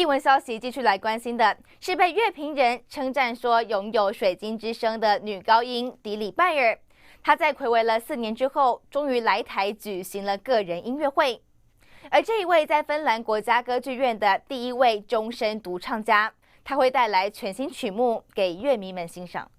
艺文消息继续来关心的是被乐评人称赞说拥有水晶之声的女高音迪里拜尔。她在睽违了4年之后，终于来台举行了个人音乐会。而这一位在芬兰国家歌剧院的第1位终身独唱家，他会带来全新曲目给乐迷们欣赏。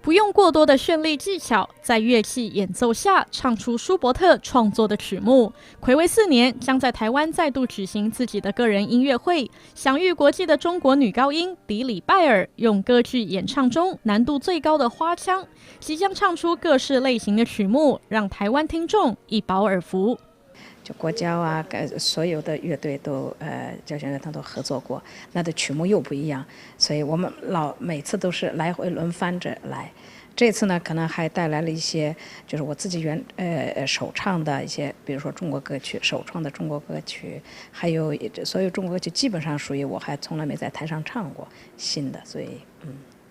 不用过多的绚丽技巧，在乐器演奏下唱出舒伯特创作的曲目。睽违4年，将在台湾再度举行自己的个人音乐会，享誉国际的中国女高音迪里拜尔，用歌剧演唱中难度最高的花腔，即将唱出各式类型的曲目，让台湾听众一饱耳福。就国交啊，所有的乐队都交响乐团都合作过，那的曲目又不一样，所以我们每次都是来回轮番着来。这次呢，可能还带来了一些，就是我自己首唱的一些，比如说中国歌曲，首创的中国歌曲，还有所有中国歌曲基本上属于我还从来没在台上唱过新的，所以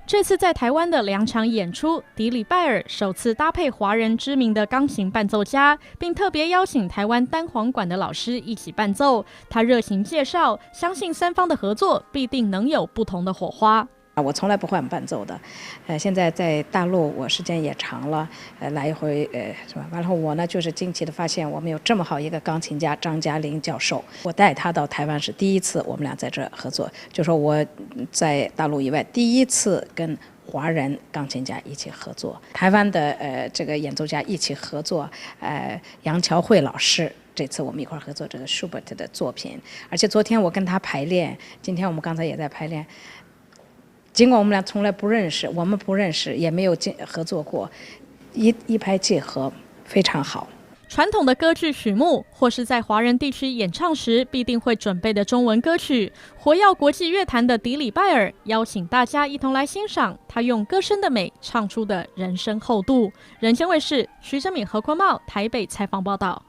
这次在台湾的2场演出，迪里拜尔首次搭配华人知名的钢琴伴奏家，并特别邀请台湾单簧管的老师一起伴奏。他热情介绍，相信3方的合作必定能有不同的火花。我从来不换伴奏的，现在在大陆我时间也长了，来一回是吧？完了后我呢就是惊奇的发现，我们有这么好一个钢琴家张嘉玲教授，我带他到台湾是第1次，我们俩在这合作，就说我在大陆以外第1次跟华人钢琴家一起合作，台湾的这个演奏家一起合作，杨乔慧老师。这次我们一块合作这个舒伯特的作品，而且昨天我跟他排练，今天我们刚才也在排练。尽管我们俩从来不认识，我们不认识，也没有合作过，一拍即合，非常好。传统的歌剧曲目，或是在华人地区演唱时必定会准备的中文歌曲，活跃国际乐坛的迪里拜尔，邀请大家一同来欣赏他用歌声的美唱出的人生厚度。人间卫视徐真敏、何坤茂台北采访报道。